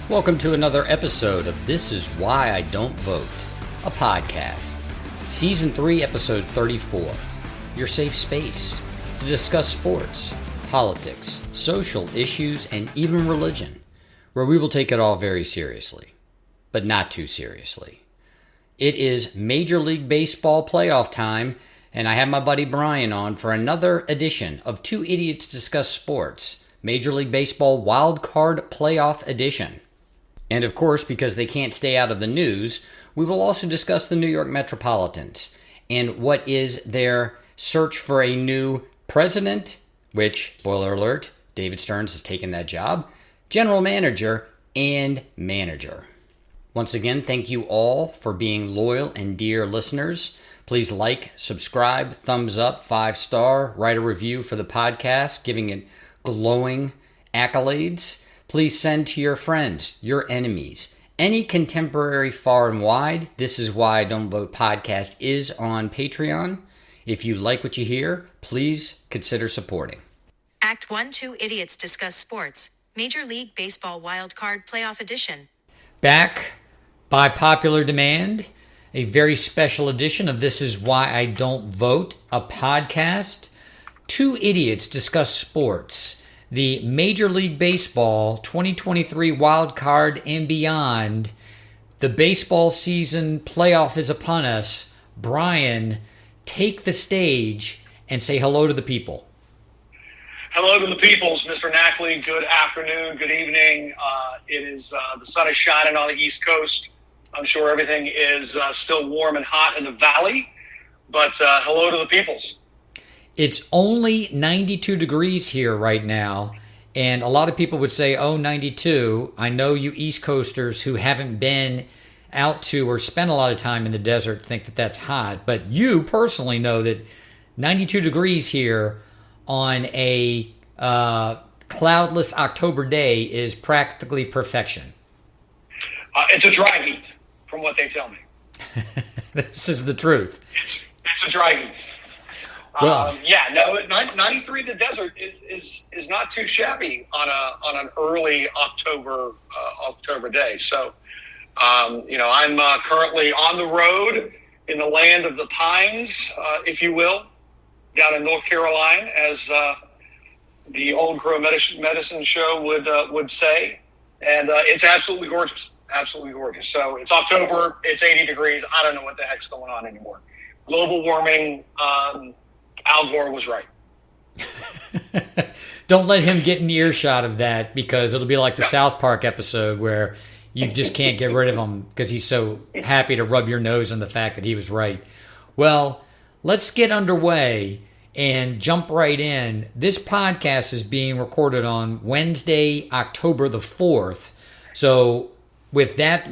Welcome to another episode of This Is Why I Don't Vote, a podcast. Season 3, Episode 34. Your safe space to discuss sports, politics, social issues, and even religion, where we will take it all very seriously, but not too seriously. It is Major League Baseball playoff time, and I have my buddy Brian on for another edition of Two Idiots Discuss Sports, Major League Baseball Wildcard Playoff Edition. And of course, because they can't stay out of the news, we will also discuss the New York Metropolitans and what is their search for a new president, which, spoiler alert, David Stearns has taken that job, general manager, and manager. Once again, thank you all for being loyal and dear listeners. Please like, subscribe, thumbs up, 5-star, write a review for the podcast, giving it glowing accolades. Please send to your friends, your enemies, any contemporary far and wide. This Is Why I Don't Vote podcast is on Patreon. If you like what you hear, please consider supporting. Act 1, Two Idiots Discuss Sports, Major League Baseball Wildcard Playoff Edition. Back by popular demand, a very special edition of This Is Why I Don't Vote, a podcast. Two Idiots Discuss Sports, the Major League Baseball 2023 Wild Card and beyond. The baseball season playoff is upon us. Brian, take the stage and say hello to the people. Hello to the peoples, Mr. Knackley. Good afternoon, good evening. It is the sun is shining on the East Coast. I'm sure everything is still warm and hot in the valley, but hello to the peoples. It's only 92 degrees here right now, and a lot of people would say, oh, 92. I know you East Coasters who haven't been out to or spent a lot of time in the desert think that that's hot, but you personally know that 92 degrees here on a cloudless October day is practically perfection. It's a dry heat, from what they tell me. This is the truth. It's a dry heat. Well, 93 in the desert is not too shabby on an early October day. So, I'm currently on the road in the land of the pines, if you will, down in North Carolina, as the Old Crow Medicine show would say, and it's absolutely gorgeous. Absolutely gorgeous. So it's October. It's 80 degrees. I don't know what the heck's going on anymore. Global warming. Al Gore was right. Don't let him get in earshot of that, because it'll be like the South Park episode where you just can't get rid of him because he's so happy to rub your nose on the fact that he was right. Well, let's get underway and jump right in. This podcast is being recorded on Wednesday, October the 4th. So with that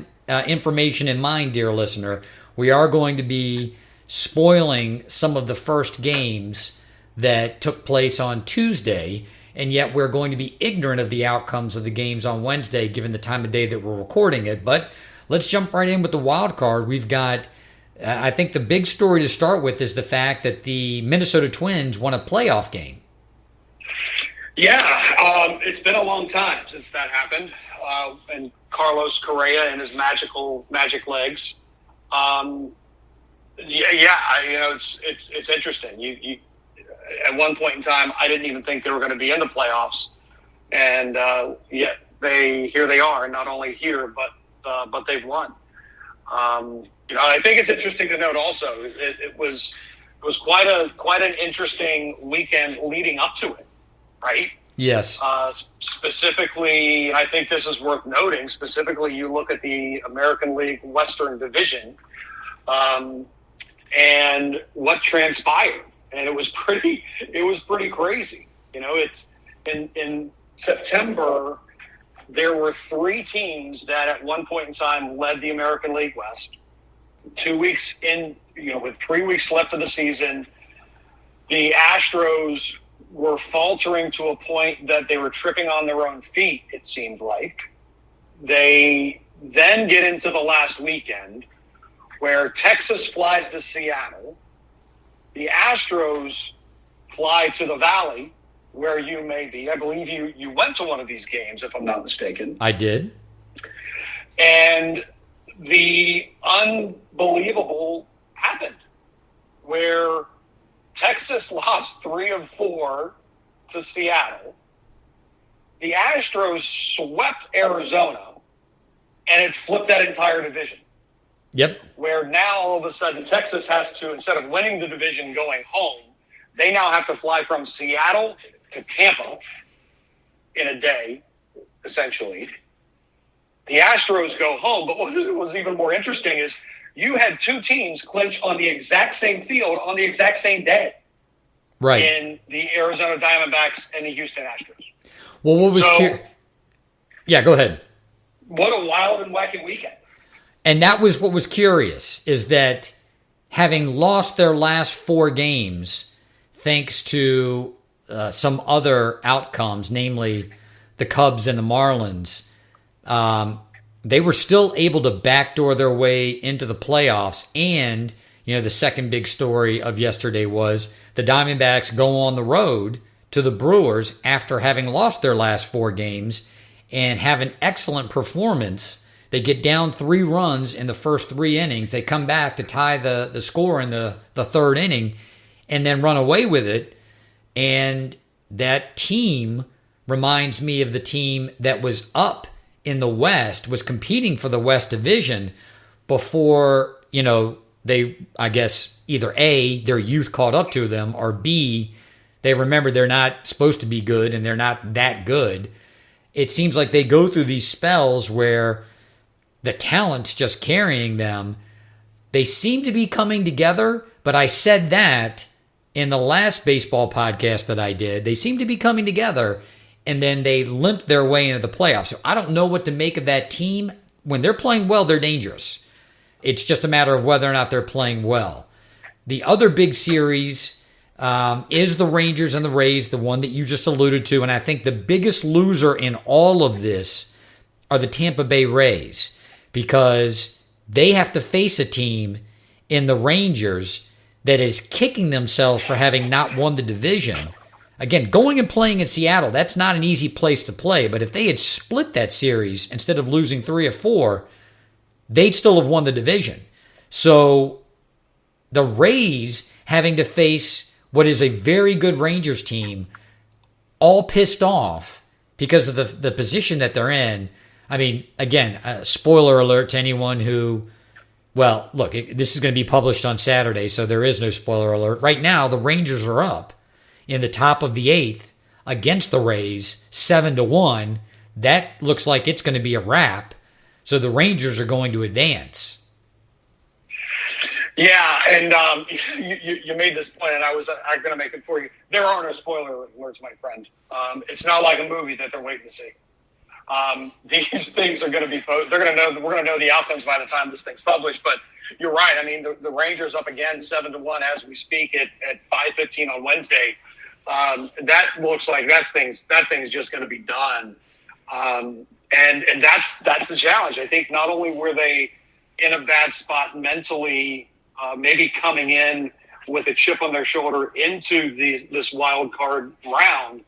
information in mind, dear listener, we are going to be spoiling some of the first games that took place on Tuesday, and yet we're going to be ignorant of the outcomes of the games on Wednesday, given the time of day that we're recording it. But let's jump right in with the wild card. We've got, I think the big story to start with is the fact that the Minnesota Twins won a playoff game. Yeah, it's been a long time since that happened, and Carlos Correa and his magic legs. It's interesting. You at one point in time, I didn't even think they were going to be in the playoffs, and yet here they are. Not only here, but they've won. I think it's interesting to note also. It was quite an interesting weekend leading up to it, right? Yes. Specifically, I think this is worth noting. Specifically, you look at the American League Western Division. And what transpired, and it was pretty crazy. It's in September, there were 3 teams that at one point in time led the American League West. 2 weeks in, with 3 weeks left of the season, the Astros were faltering to a point that they were tripping on their own feet, it seemed like. They then get into the last weekend, where Texas flies to Seattle. The Astros fly to the Valley, where you may be. I believe you went to one of these games, if I'm not mistaken. I did. And the unbelievable happened where Texas lost 3 of 4 to Seattle. The Astros swept Arizona, and it flipped that entire division. Yep. Where now all of a sudden Texas has to, instead of winning the division going home, they now have to fly from Seattle to Tampa in a day, essentially. The Astros go home, but what was even more interesting is you had 2 teams clinch on the exact same field on the exact same day. Right. In the Arizona Diamondbacks and the Houston Astros. Well, what was yeah, go ahead. What a wild and wacky weekend. And that was what was curious, is that having lost their last 4 games, thanks to some other outcomes, namely the Cubs and the Marlins, they were still able to backdoor their way into the playoffs. And, the second big story of yesterday was the Diamondbacks go on the road to the Brewers after having lost their last 4 games and have an excellent performance. They get down 3 runs in the first 3 innings. They come back to tie the score in the 3rd inning and then run away with it. And that team reminds me of the team that was up in the West, was competing for the West Division before, they, I guess, either A, their youth caught up to them, or B, they remember they're not supposed to be good and they're not that good. It seems like they go through these spells where the talent's just carrying them. They seem to be coming together, but I said that in the last baseball podcast that I did. They seem to be coming together, and then they limped their way into the playoffs. So I don't know what to make of that team. When they're playing well, they're dangerous. It's just a matter of whether or not they're playing well. The other big series is the Rangers and the Rays, the one that you just alluded to. And I think the biggest loser in all of this are the Tampa Bay Rays, because they have to face a team in the Rangers that is kicking themselves for having not won the division. Again, going and playing in Seattle, that's not an easy place to play. But if they had split that series instead of losing 3 or 4, they'd still have won the division. So the Rays having to face what is a very good Rangers team, all pissed off because of the position that they're in. I mean, again, spoiler alert to anyone who, well, look, this is going to be published on Saturday, so there is no spoiler alert. Right now, the Rangers are up in the top of the 8th against the Rays, 7-1. That looks like it's going to be a wrap. So the Rangers are going to advance. Yeah, and you made this point, and I'm going to make it for you. There are no spoiler alerts, my friend. It's not like a movie that they're waiting to see. These things are going to be we're going to know the outcomes by the time this thing's published. But you're right. I mean, the Rangers up again 7-1 as we speak at 5:15 on Wednesday. That looks like that thing's just going to be done. And that's the challenge. I think not only were they in a bad spot mentally, maybe coming in with a chip on their shoulder into this wild card round,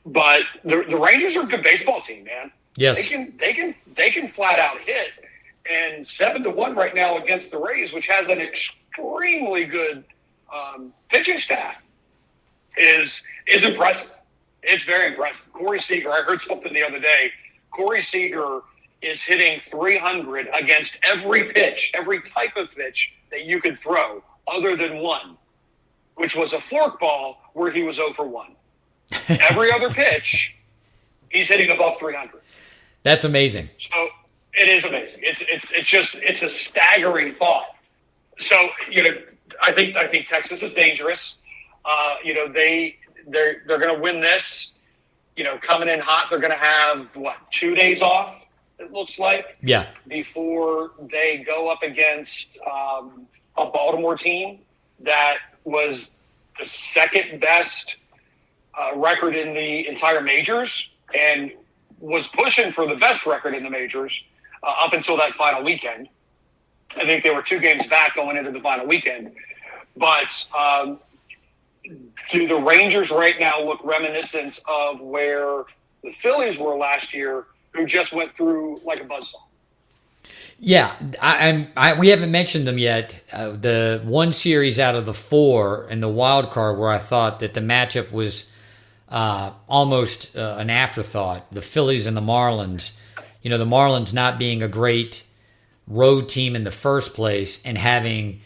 but the Rangers are a good baseball team, man. Yes, they can flat out hit, and 7-1 right now against the Rays, which has an extremely good pitching staff, is impressive. It's very impressive. Corey Seager, I heard something the other day. Corey Seager is hitting 300 against every pitch, every type of pitch that you could throw, other than one, which was a forkball where he was 0 for 1. Every other pitch, he's hitting above 300. That's amazing. So it is amazing. It's a staggering thought. So I think Texas is dangerous. They're going to win this. Coming in hot, they're going to have 2 days off. It looks like. Yeah. Before they go up against a Baltimore team that was the second best record in the entire majors and was pushing for the best record in the majors up until that final weekend. I think they were 2 games back going into the final weekend. But do the Rangers right now look reminiscent of where the Phillies were last year who just went through like a buzzsaw. Yeah, we haven't mentioned them yet. The one series out of the 4 in the wild card where I thought that the matchup was almost an afterthought, the Phillies and the Marlins. You know, the Marlins not being a great road team in the first place and having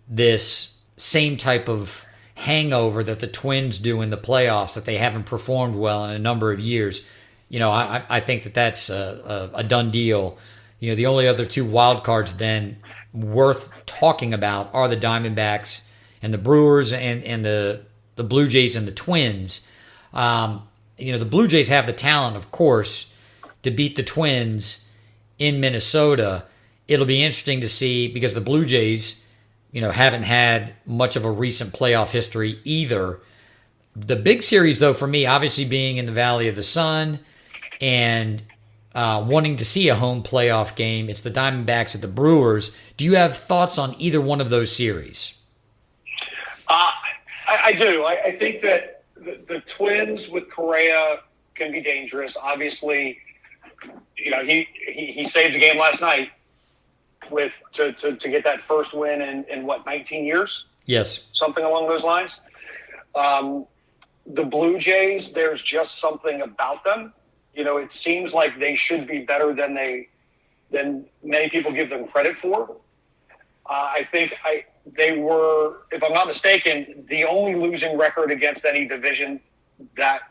this same type of hangover that the Twins do in the playoffs, that they haven't performed well in a number of years. You know, I think that that's a done deal. You know, the only other 2 wild cards then worth talking about are the Diamondbacks and the Brewers and the Blue Jays and the Twins. You know, the Blue Jays have the talent, of course, to beat the Twins in Minnesota. It'll be interesting to see because the Blue Jays, you know, haven't had much of a recent playoff history either. The big series, though, for me, obviously being in the Valley of the Sun and wanting to see a home playoff game, it's the Diamondbacks at the Brewers. Do you have thoughts on either one of those series? I do. I think that the Twins with Correa can be dangerous. Obviously, you know, he saved the game last night to get that first win in what, 19 years? Yes. Something along those lines. The Blue Jays, there's just something about them. You know, it seems like they should be better than many people give them credit for. I think they were, if I'm not mistaken, the only losing record against any division that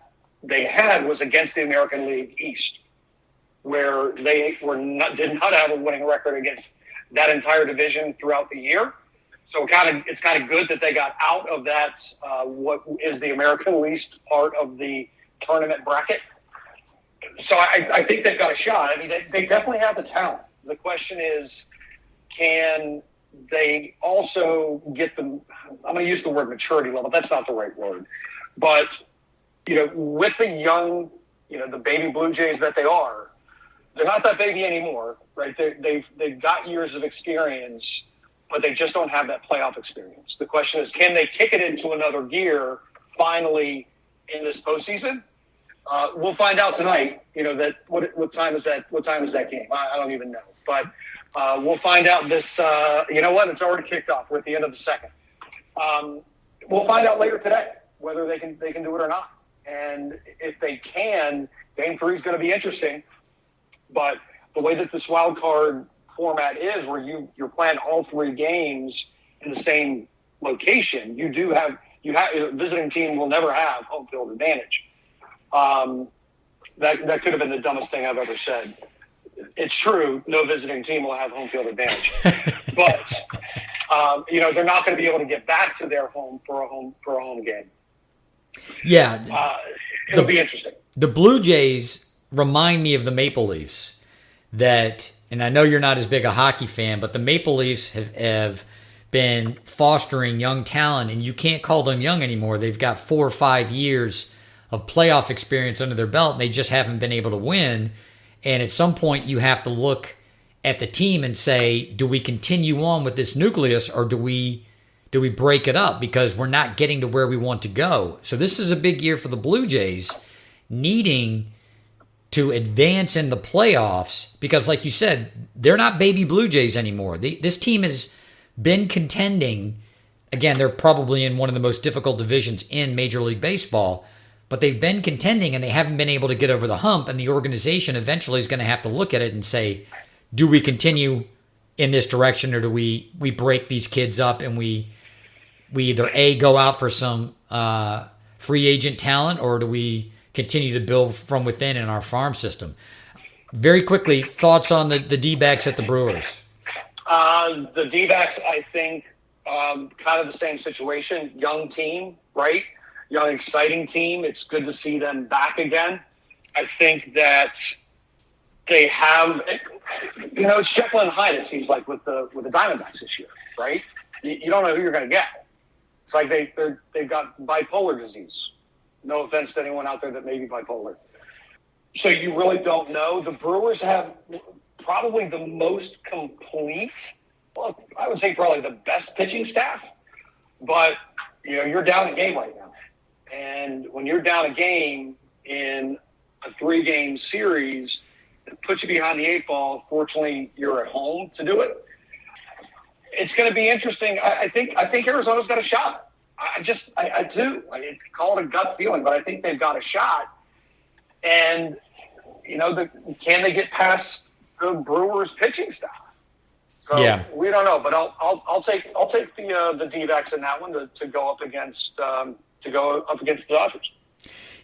they had was against the American League East, where they did not have a winning record against that entire division throughout the year. So it's kind of good that they got out of that, what is the American least part of the tournament bracket. So I think they've got a shot. I mean, they definitely have the talent. The question is, can they also get them? I'm going to use the word maturity level. That's not the right word. But, you know, with the young, you know, the baby Blue Jays that they are, they're not that baby anymore, right? They've got years of experience, but they just don't have that playoff experience. The question is, can they kick it into another gear finally in this postseason? We'll find out tonight. You know, that what time is that? What time is that game? I don't even know. But we'll find out this. You know what? It's already kicked off. We're at the end of the second. We'll find out later today whether they can do it or not. And if they can, Game 3 is going to be interesting. But the way that this wild card format is, where you're playing all 3 games in the same location, you have a visiting team will never have home field advantage. That could have been the dumbest thing I've ever said. It's true, no visiting team will have home field advantage, but you know, they're not going to be able to get back to their home for a home game. Yeah, it'll be interesting. The Blue Jays remind me of the Maple Leafs. And I know you're not as big a hockey fan, but the Maple Leafs have been fostering young talent, and you can't call them young anymore. They've got 4 or 5 years of playoff experience under their belt, and they just haven't been able to win. And at some point, you have to look at the team and say, do we continue on with this nucleus, or do we break it up because we're not getting to where we want to go? So this is a big year for the Blue Jays, needing to advance in the playoffs because, like you said, they're not baby Blue Jays anymore. This team has been contending. Again, they're probably in one of the most difficult divisions in Major League Baseball, but they've been contending and they haven't been able to get over the hump, and the organization eventually is going to have to look at it and say, do we continue in this direction, or do we break these kids up and we either A, go out for some free agent talent, or do we continue to build from within in our farm system? Very quickly, thoughts on the D-backs at the Brewers? The D-backs, I think, kind of the same situation. Young team, right? Young, exciting team. It's good to see them back again. I think that they have, you know, it's Jekyll and Hyde, it seems like, with the Diamondbacks this year, right? You don't know who you're going to get. It's like they've got bipolar disease. No offense to anyone out there that may be bipolar. So you really don't know. The Brewers have probably the most complete, well, I would say probably the best pitching staff. But, you know, you're down a game right now. And when you're down a game in a 3-game series, puts you behind the 8 ball. Fortunately, you're at home to do it. It's going to be interesting. I think Arizona's got a shot. I do. I call it a gut feeling, but I think they've got a shot. And can they get past the Brewers pitching staff? So Yeah. We don't know, but I'll take the D-backs in that one to go up against the Dodgers.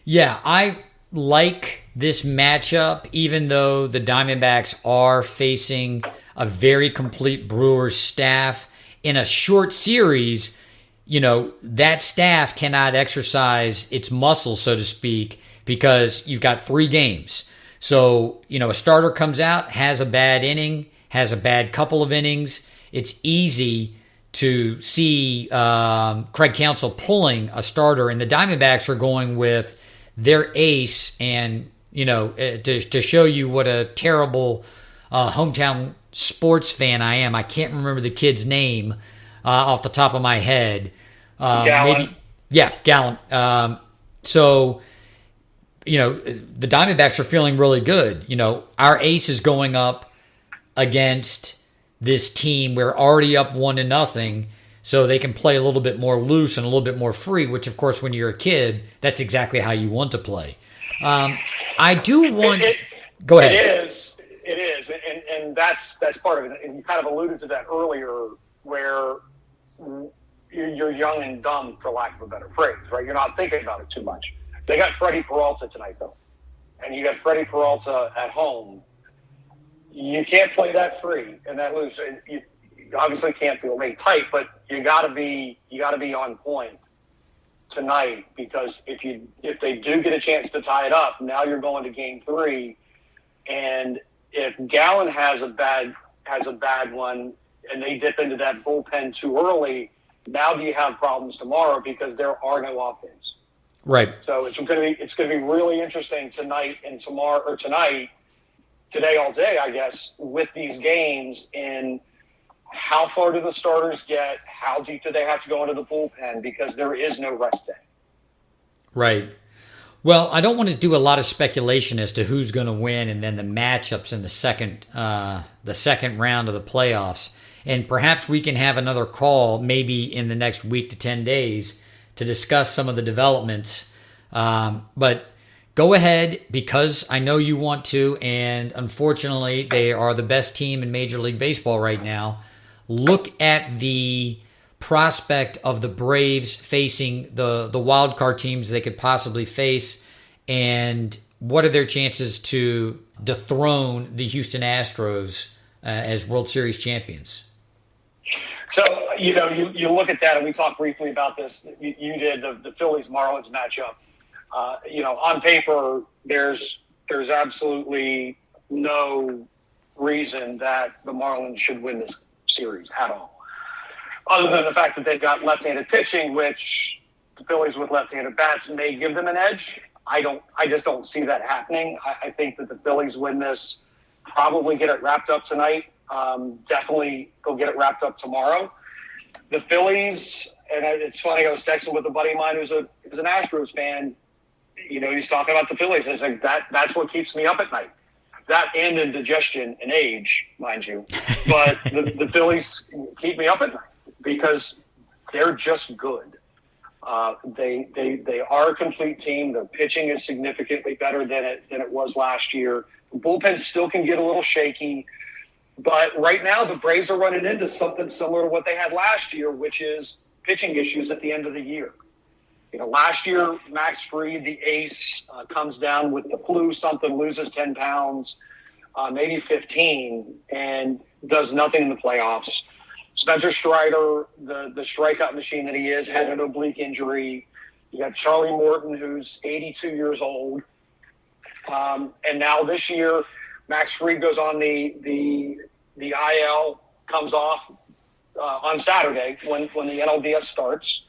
Yeah, I like this matchup, even though the Diamondbacks are facing a very complete Brewers staff in a short series. That staff cannot exercise its muscle, so to speak, because you've got 3 games. So, a starter comes out, has a bad inning, has a bad couple of innings. It's easy to see Craig Counsell pulling a starter, and the Diamondbacks are going with their ace. And, to show you what a terrible hometown sports fan I am, I can't remember the kid's name off the top of my head. Gallen. Gallen. So, the Diamondbacks are feeling really good. Our ace is going up against this team. We're already up 1-0, so they can play a little bit more loose and a little bit more free, which, of course, when you're a kid, that's exactly how you want to play. I do want... Go ahead. It is. And that's part of it. And you kind of alluded to that earlier, where you're young and dumb, for lack of a better phrase, right? You're not thinking about it too much. They got Freddie Peralta tonight, though. And you got Freddie Peralta at home. You can't play that free and that loose. You obviously can't be late tight, but you gotta be on point tonight, because if they do get a chance to tie it up, now you're going to game 3. And if Gallen has a bad one and they dip into that bullpen too early, now do you have problems tomorrow, because there are no offense. Right. So it's going to be really interesting tonight and tomorrow, or today all day, I guess, with these games. And how far do the starters get? How deep do they have to go into the bullpen? Because there is no rest day. Right. Well, I don't want to do a lot of speculation as to who's going to win and then the matchups in the second round of the playoffs. And perhaps we can have another call maybe in the next week to 10 days to discuss some of the developments. But go ahead, because I know you want to, and unfortunately they are the best team in Major League Baseball right now. Look at the prospect of the Braves facing the wild card teams they could possibly face, and what are their chances to dethrone the Houston Astros as World Series champions? So, you look at that, and we talked briefly about this. You did the Phillies-Marlins matchup. On paper, there's absolutely no reason that the Marlins should win this series at all, other than the fact that they've got left-handed pitching, which the Phillies with left-handed bats may give them an edge. I just don't see that happening. I think that the Phillies win this, probably get it wrapped up tonight. Definitely go get it wrapped up tomorrow. The Phillies, and it's funny, I was texting with a buddy of mine who's an Astros fan. He's talking about the Phillies, and it's like that's what keeps me up at night. That and indigestion and age, mind you. But the Phillies keep me up at night because they're just good. They are a complete team. Their pitching is significantly better than it was last year. The bullpen still can get a little shaky. But right now, the Braves are running into something similar to what they had last year, which is pitching issues at the end of the year. Last year, Max Fried, the ace, comes down with the flu, loses 10 pounds, maybe 15, and does nothing in the playoffs. Spencer Strider, the strikeout machine that he is, had an oblique injury. You got Charlie Morton, who's 82 years old. And now this year, Max Fried goes on the IL, comes off on Saturday when the NLDS starts.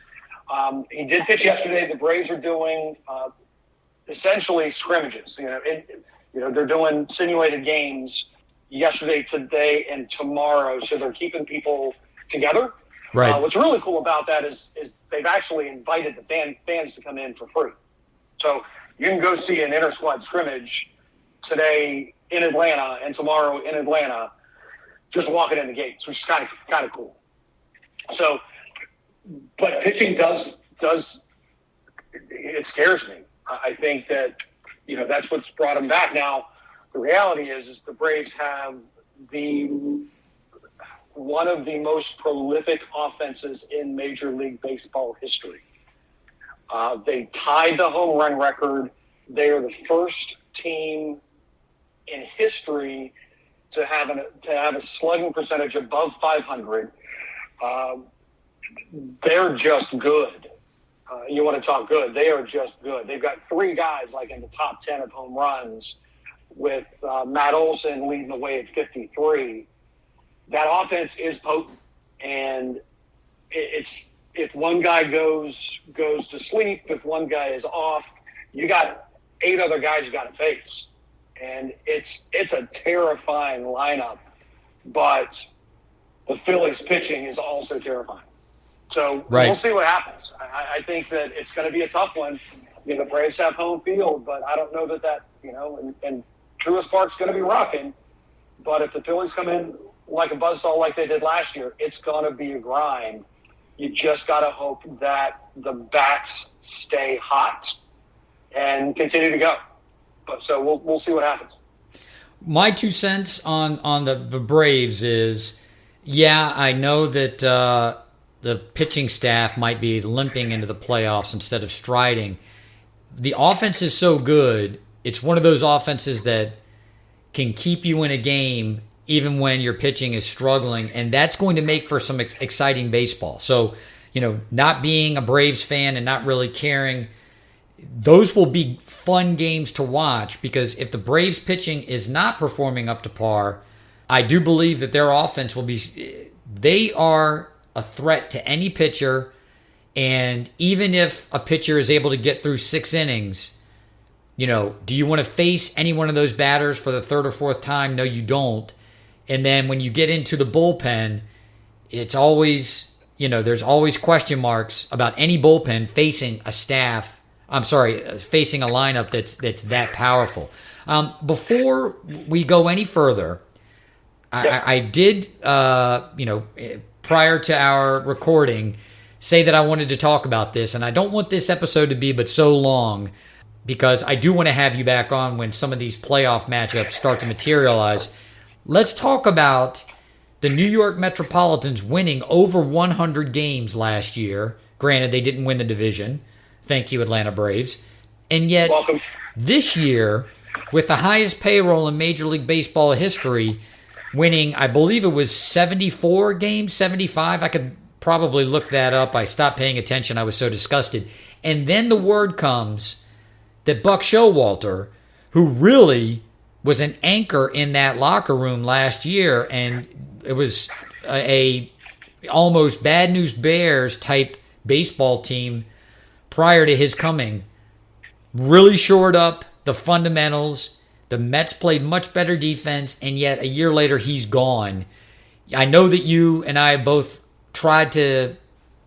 He did pitch yesterday. The Braves are doing essentially scrimmages. They're doing simulated games yesterday, today, and tomorrow. So they're keeping people together. Right. What's really cool about that is they've actually invited the fans to come in for free. So you can go see an inter-squad scrimmage today in Atlanta and tomorrow in Atlanta, just walking in the gates, which is kind of cool. So, but pitching does it scares me. I think that, that's what's brought them back. Now, the reality is the Braves have one of the most prolific offenses in Major League Baseball history. They tied the home run record. They are the first team in history to have a slugging percentage above 500. They're just good. You want to talk good? They are just good. They've got three guys like in the top 10 of home runs, with Matt Olson leading the way at 53. That offense is potent, and it's if one guy goes to sleep, if one guy is off, you got 8 other guys you got to face, and it's a terrifying lineup. But the Phillies pitching is also terrifying. So We'll see what happens. I think that it's going to be a tough one. The Braves have home field, but I don't know that and Truist Park's going to be rocking. But if the Phillies come in like a buzzsaw like they did last year, it's going to be a grind. You just got to hope that the bats stay hot and continue to go. But so we'll see what happens. My 2 cents on the Braves is, I know that the pitching staff might be limping into the playoffs instead of striding. The offense is so good. It's one of those offenses that can keep you in a game even when your pitching is struggling, and that's going to make for some exciting baseball. So, not being a Braves fan and not really caring, those will be fun games to watch, because if the Braves pitching is not performing up to par, I do believe that their offense will be. They are a threat to any pitcher, and even if a pitcher is able to get through 6 innings, do you want to face any one of those batters for the 3rd or 4th time? No, you don't. And then when you get into the bullpen, it's always, there's always question marks about any bullpen facing facing a lineup that's that powerful. Before we go any further, I did, prior to our recording, say that I wanted to talk about this, and I don't want this episode to be but so long, because I do want to have you back on when some of these playoff matchups start to materialize. Let's talk about the New York Metropolitans winning over 100 games last year. Granted, they didn't win the division. Thank you, Atlanta Braves. And yet, welcome. This year, with the highest payroll in Major League Baseball history, winning, I believe it was 74 games, 75. I could probably look that up. I stopped paying attention. I was so disgusted. And then the word comes that Buck Showalter, who really was an anchor in that locker room last year, and it was a almost Bad News Bears type baseball team prior to his coming, really shored up the fundamentals. The Mets played much better defense, and yet a year later he's gone. I know that you and I both tried to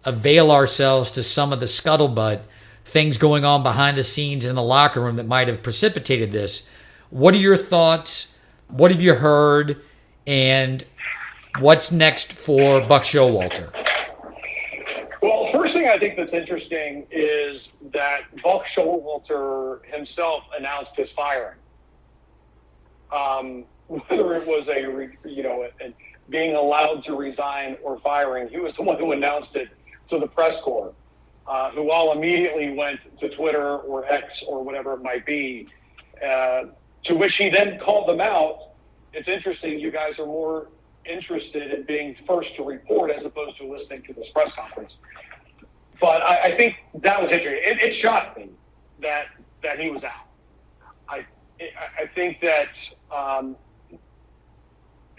avail ourselves to some of the scuttlebutt, things going on behind the scenes in the locker room that might have precipitated this. What are your thoughts? What have you heard? And what's next for Buck Showalter? Well, first thing I think that's interesting is that Buck Showalter himself announced his firing. Whether it was being allowed to resign or firing, he was the one who announced it to the press corps, who all immediately went to Twitter or X or whatever it might be, to which he then called them out. It's interesting, you guys are more interested in being first to report as opposed to listening to this press conference. But I think that was interesting. It shocked me that he was out. I think that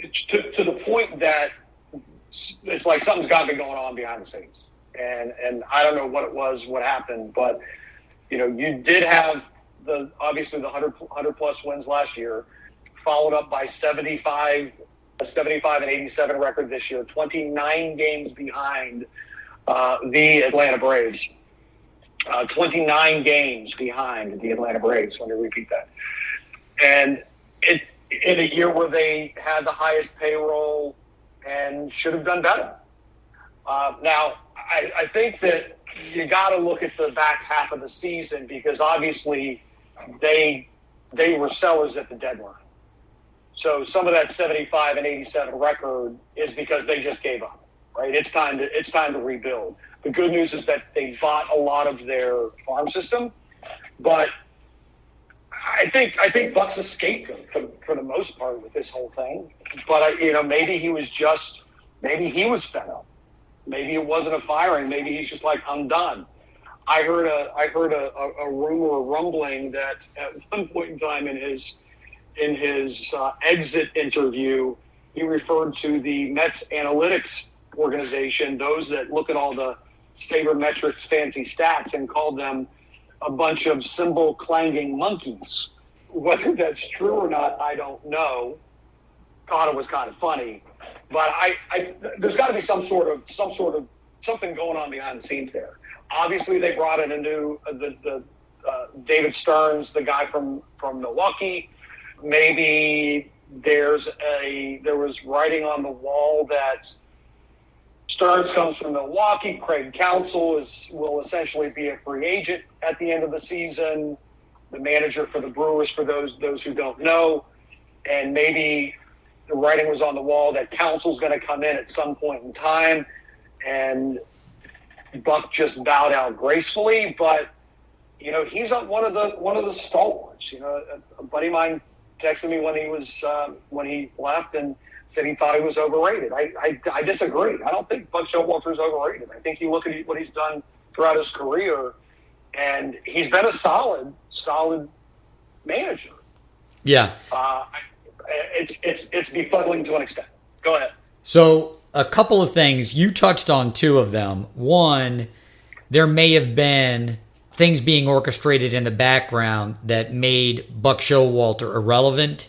to the point that it's like something's got to be going on behind the scenes. And I don't know what it was, what happened, but you did have obviously the 100 plus wins last year, followed up by 75 and 87 record this year, 29 games behind the Atlanta Braves. 29 games behind the Atlanta Braves. Let me repeat that. And in a year where they had the highest payroll and should have done better. Now, I think that you got to look at the back half of the season because obviously they were sellers at the deadline. So some of that 75 and 87 record is because they just gave up, right? It's time to rebuild. The good news is that they bought a lot of their farm system, but I think Buck's a scapegoat for the most part with this whole thing. But maybe he was fed up. Maybe it wasn't a firing. Maybe he's just like, I'm done. I heard a rumor, a rumbling that at one point in time in his exit interview, he referred to the Mets analytics organization, those that look at all the sabermetrics fancy stats, and called them a bunch of cymbal clanging monkeys. Whether that's true or not, I don't know. Thought it was kind of funny, but there's got to be some sort of something going on behind the scenes there. Obviously, they brought in a new David Stearns, the guy from Milwaukee. Maybe there was writing on the wall that Stearns comes from Milwaukee. Craig Counsell will essentially be a free agent at the end of the season. The manager for the Brewers, for those who don't know, and maybe the writing was on the wall that Counsell's going to come in at some point in time, and Buck just bowed out gracefully. But he's one of the stalwarts. A buddy of mine texted me when he left and said he thought he was overrated. I disagree. I don't think Buck Showalter is overrated. I think you look at what he's done throughout his career, and he's been a solid manager. Yeah. It's befuddling to an extent. Go ahead. So a couple of things. You touched on two of them. One, there may have been things being orchestrated in the background that made Buck Showalter irrelevant,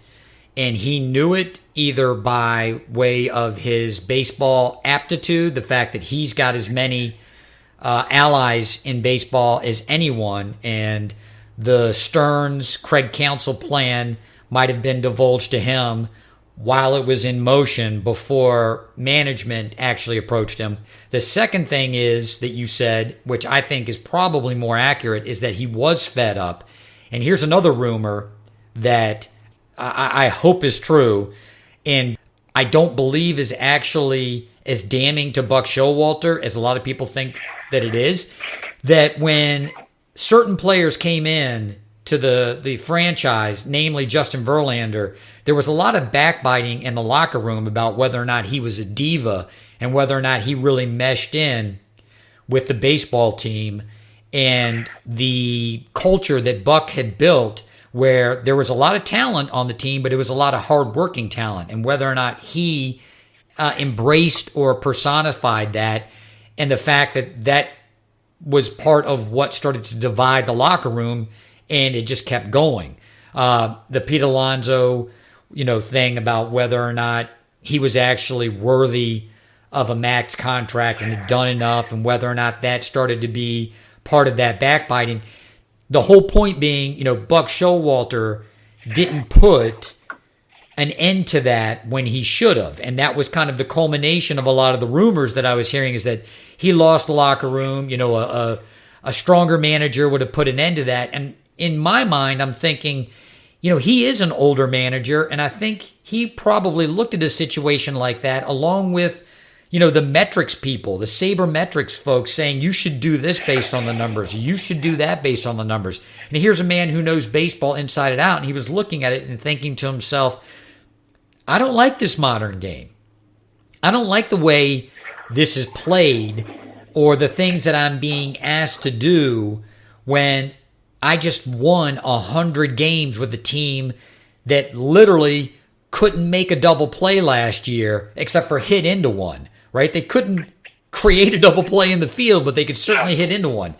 and he knew it either by way of his baseball aptitude, the fact that he's got as many allies in baseball as anyone, and the Stearns Craig Counsell plan might have been divulged to him while it was in motion before management actually approached him. The second thing is that you said, which I think is probably more accurate, is that he was fed up. And here's another rumor that I hope is true, and I don't believe is actually as damning to Buck Showalter as a lot of people think that it is, that when certain players came in to the franchise, namely Justin Verlander, there was a lot of backbiting in the locker room about whether or not he was a diva and whether or not he really meshed in with the baseball team and the culture that Buck had built, where there was a lot of talent on the team, but it was a lot of hardworking talent, and whether or not he embraced or personified that, and the fact that was part of what started to divide the locker room, and it just kept going. The Pete Alonso, thing about whether or not he was actually worthy of a max contract and had done enough, and whether or not that started to be part of that backbiting. The whole point being, Buck Showalter didn't put an end to that when he should have. And that was kind of the culmination of a lot of the rumors that I was hearing, is that he lost the locker room. A stronger manager would have put an end to that. And in my mind, I'm thinking, he is an older manager, and I think he probably looked at a situation like that along with, the metrics people, the sabermetrics folks saying you should do this based on the numbers, you should do that based on the numbers. And here's a man who knows baseball inside and out, and he was looking at it and thinking to himself, I don't like this modern game. I don't like the way this is played or the things that I'm being asked to do when I just won 100 games with a team that literally couldn't make a double play last year except for hit into one, right? They couldn't create a double play in the field, but they could certainly hit into one.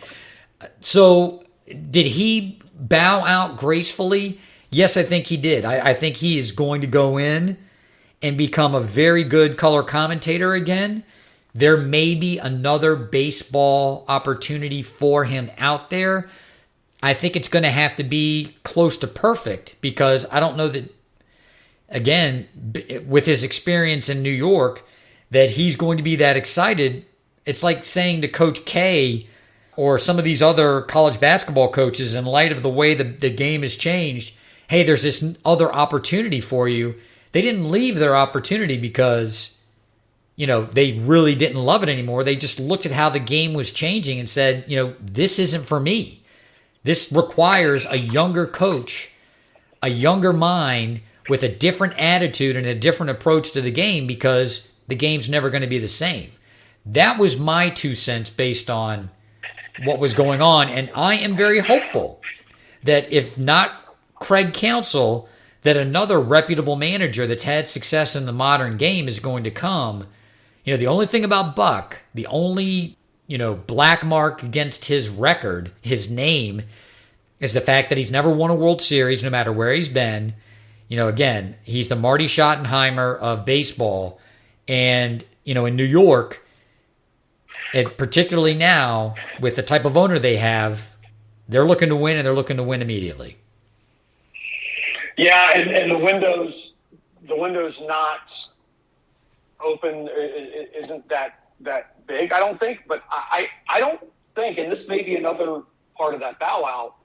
So did he bow out gracefully? Yes, I think he did. I think he is going to go in and become a very good color commentator again. There may be another baseball opportunity for him out there. I think it's going to have to be close to perfect, because I don't know that again, with his experience in New York, that he's going to be that excited. It's like saying to Coach K or some of these other college basketball coaches, in light of the way the game has changed, hey, there's this other opportunity for you. They didn't leave their opportunity because, they really didn't love it anymore. They just looked at how the game was changing and said, this isn't for me. This requires a younger coach, a younger mind with a different attitude and a different approach to the game, because the game's never going to be the same. That was my 2 cents based on what was going on. And I am very hopeful that if not Craig Counsell, that another reputable manager that's had success in the modern game is going to come. The only thing about Buck, the only, black mark against his record, his name, is the fact that he's never won a World Series no matter where he's been. Again, he's the Marty Schottenheimer of baseball. And, in New York, and particularly now with the type of owner they have, they're looking to win, and they're looking to win immediately. Yeah, and the window's not open, isn't that big, I don't think. But I don't think, and this may be another part of that bow out,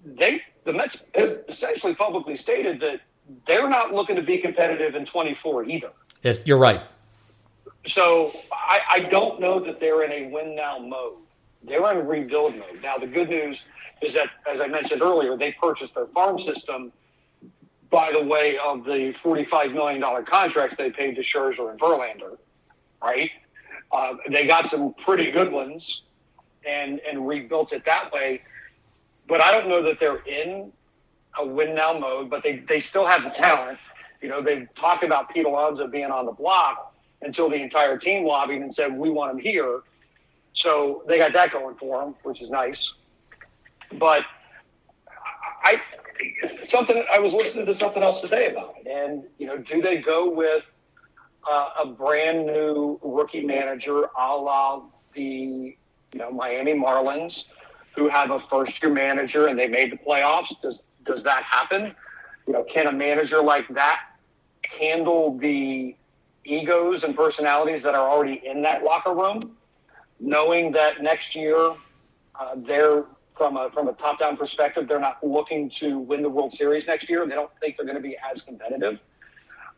the Mets have essentially publicly stated that they're not looking to be competitive in 24 either. You're right. So I don't know that they're in a win now mode. They're in rebuild mode. Now, the good news is that, as I mentioned earlier, they purchased their farm system by the way of the $45 million contracts they paid to Scherzer and Verlander, right? They got some pretty good ones and rebuilt it that way. But I don't know that they're in a win now mode, but they still have the talent. They've talked about Pete Alonso being on the block until the entire team lobbied and said, we want him here. So they got that going for them, which is nice. But I was listening to something else today about it. And, do they go with a brand new rookie manager a la the, Miami Marlins, who have a first-year manager and they made the playoffs? Does that happen? Can a manager like that handle the egos and personalities that are already in that locker room, knowing that next year they're from a top-down perspective, they're not looking to win the World Series next year. They don't think they're going to be as competitive.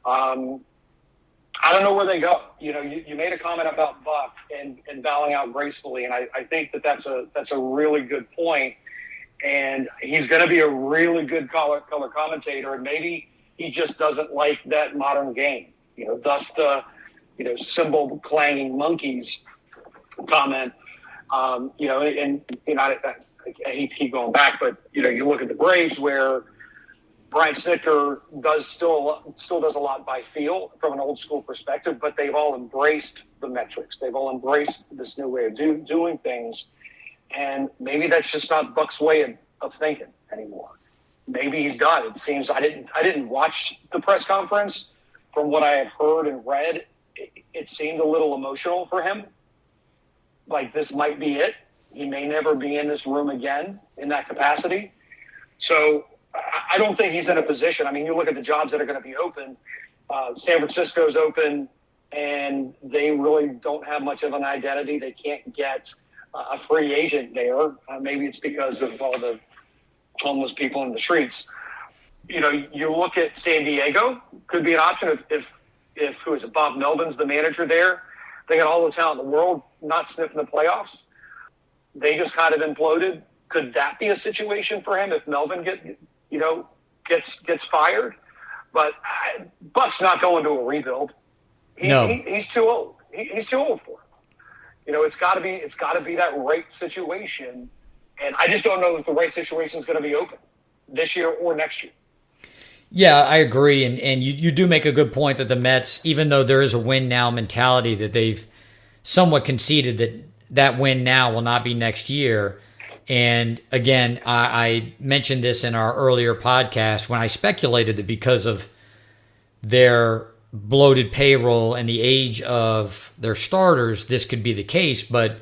I don't know where they go. You made a comment about Buck and bowing out gracefully, and I think that's a really good point. And he's going to be a really good color commentator, and maybe he just doesn't like that modern game. Thus the cymbal clanging monkeys comment. I hate to keep going back, but you look at the Braves where Brian Snitker still does a lot by feel from an old school perspective, but they've all embraced the metrics. They've all embraced this new way of doing things. And maybe that's just not Buck's way of thinking anymore. Maybe he's done. It seems I didn't watch the press conference. From what I had heard and read, it seemed a little emotional for him. Like this might be it. He may never be in this room again in that capacity. So I don't think he's in a position. I mean, you look at the jobs that are going to be open. San Francisco's open, and they really don't have much of an identity. They can't get a free agent there. Maybe it's because of all the homeless people in the streets. You look at San Diego, could be an option if who is it, Bob Melvin's the manager there. They got all the talent in the world, not sniffing the playoffs. They just kind of imploded. Could that be a situation for him if Melvin gets fired? But Buck's not going to a rebuild. He's too old. He's too old for it. It's got to be that right situation, and I just don't know if the right situation is going to be open this year or next year. Yeah, I agree, and you do make a good point that the Mets, even though there is a win now mentality, that they've somewhat conceded that win now will not be next year. And again, I mentioned this in our earlier podcast when I speculated that because of their bloated payroll and the age of their starters, this could be the case. But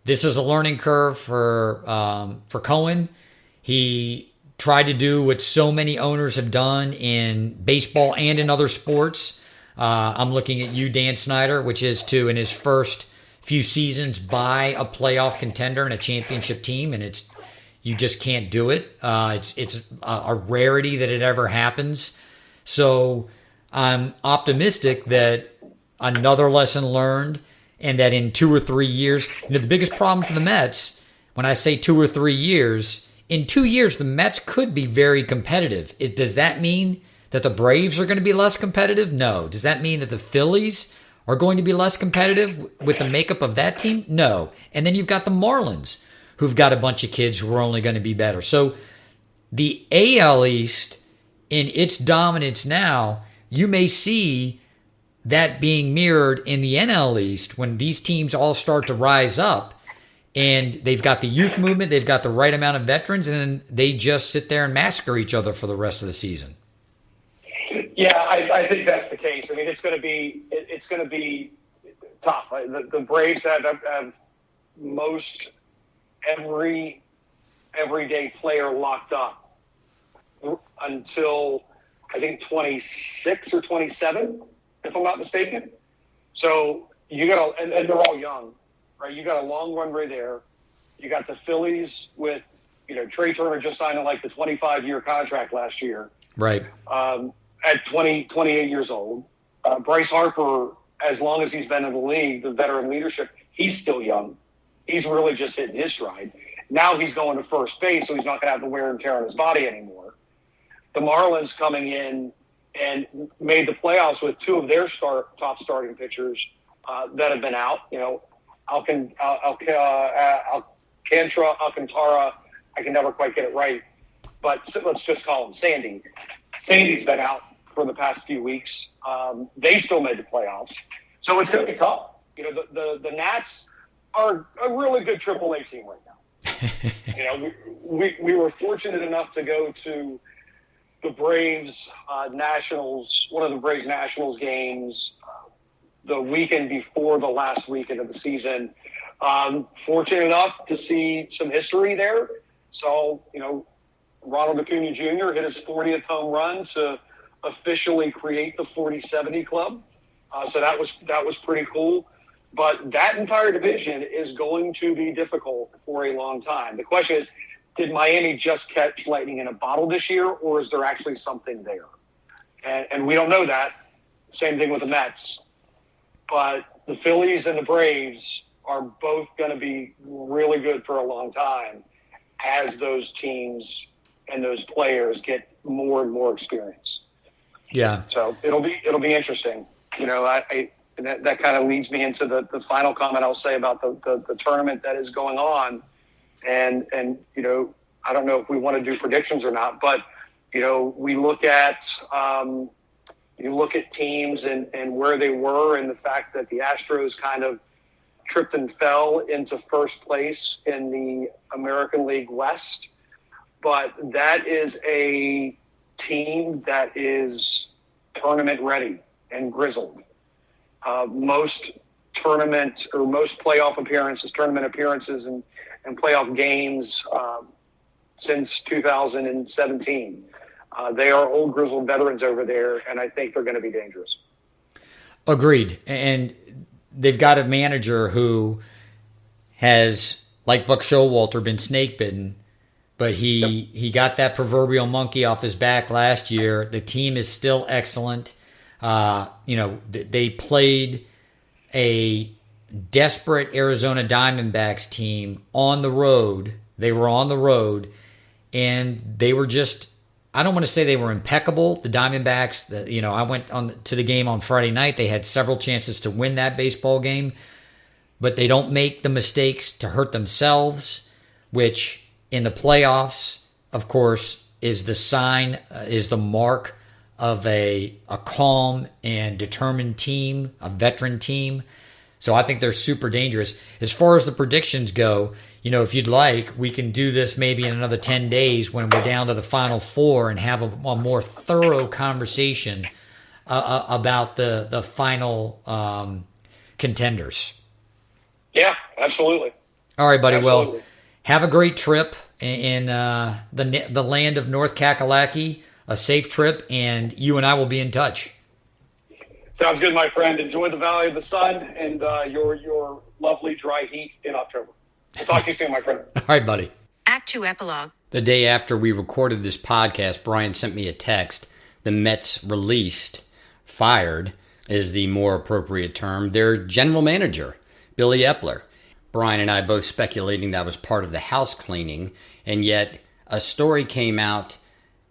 this is a learning curve for Cohen. He try to do what so many owners have done in baseball and in other sports. I'm looking at you, Dan Snyder, which is to, in his first few seasons, buy a playoff contender and a championship team, and you just can't do it. It's a rarity that it ever happens. So I'm optimistic that another lesson learned, and that in 2 or 3 years, the biggest problem for the Mets, when I say 2 or 3 years, in 2 years, the Mets could be very competitive. Does that mean that the Braves are going to be less competitive? No. Does that mean that the Phillies are going to be less competitive with the makeup of that team? No. And then you've got the Marlins, who've got a bunch of kids who are only going to be better. So the AL East, in its dominance now, you may see that being mirrored in the NL East when these teams all start to rise up, and they've got the youth movement, they've got the right amount of veterans, and then they just sit there and massacre each other for the rest of the season. Yeah, I think that's the case. I mean, it's going to be tough. The Braves have most everyday player locked up until I think 26 or 27, if I'm not mistaken. So you got and they're all young, right? You got a long runway there. You got the Phillies with, Trey Turner just signed like the 25-year contract last year. Right. At 28 years old. Bryce Harper, as long as he's been in the league, the veteran leadership, he's still young. He's really just hitting his stride. Now he's going to first base, so he's not going to have the wear and tear on his body anymore. The Marlins coming in and made the playoffs with two of their top starting pitchers that have been out. Alcantara, I can never quite get it right, but let's just call him Sandy. Sandy's been out for the past few weeks. They still made the playoffs. So it's going to be tough. The Nats are a really good AAA team right now. We were fortunate enough to go to the Braves Nationals, one of the Braves Nationals games the weekend before the last weekend of the season. Fortunate enough to see some history there. So, Ronald Acuna Jr. hit his 40th home run to officially create the 40-70 club. So that was pretty cool. But that entire division is going to be difficult for a long time. The question is, did Miami just catch lightning in a bottle this year, or is there actually something there? And we don't know that. Same thing with the Mets. But the Phillies and the Braves are both going to be really good for a long time as those teams and those players get more and more experience. Yeah. So it'll be interesting. That kind of leads me into the final comment I'll say about the tournament that is going on. And I don't know if we want to do predictions or not, but we look at you look at teams and where they were, and the fact that the Astros kind of tripped and fell into first place in the American League West. But that is a team that is tournament ready and grizzled. Most tournament or most playoff appearances, tournament appearances and playoff games since 2017. They are old grizzled veterans over there, and I think they're going to be dangerous. Agreed. And they've got a manager who has, like Buck Showalter, been snake bitten, but he got that proverbial monkey off his back last year. The team is still excellent. They played a desperate Arizona Diamondbacks team on the road. They were on the road, and they were just, I don't want to say they were impeccable. The Diamondbacks, I went to the game on Friday night. They had several chances to win that baseball game, but they don't make the mistakes to hurt themselves, which in the playoffs, of course, is the mark of a calm and determined team, a veteran team. So I think they're super dangerous. As far as the predictions go, if you'd like, we can do this maybe in another 10 days when we're down to the Final Four and have a more thorough conversation about the final contenders. Yeah, absolutely. All right, buddy. Absolutely. Well, have a great trip, in the land of North Kakalaki. A safe trip, and you and I will be in touch. Sounds good, my friend. Enjoy the Valley of the Sun and your lovely dry heat in October. I'll talk to you soon, my friend. All right, buddy. Act 2 Epilogue. The day after we recorded this podcast, Brian sent me a text. The Mets fired is the more appropriate term, their general manager, Billy Epler. Brian and I both speculating that was part of the house cleaning, and yet a story came out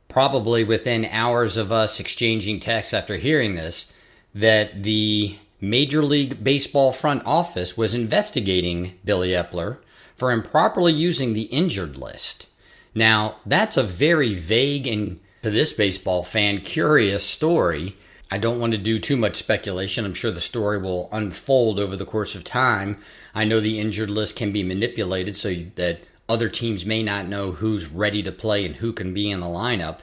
probably within hours of us exchanging texts after hearing this, that the Major League Baseball front office was investigating Billy Epler for improperly using the injured list. Now, that's a very vague and, to this baseball fan, curious story. I don't want to do too much speculation. I'm sure the story will unfold over the course of time. I know the injured list can be manipulated so that other teams may not know who's ready to play and who can be in the lineup.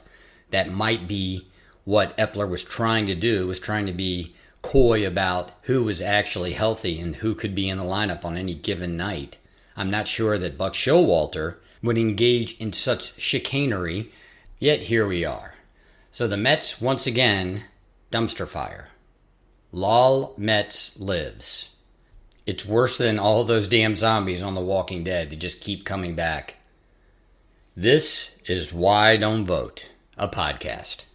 That might be what Epler was trying to do, was trying to be coy about who was actually healthy and who could be in the lineup on any given night. I'm not sure that Buck Showalter would engage in such chicanery, yet here we are. So the Mets, once again, dumpster fire. Lol Mets lives. It's worse than all those damn zombies on The Walking Dead. They just keep coming back. This is Why I Don't Vote, a podcast.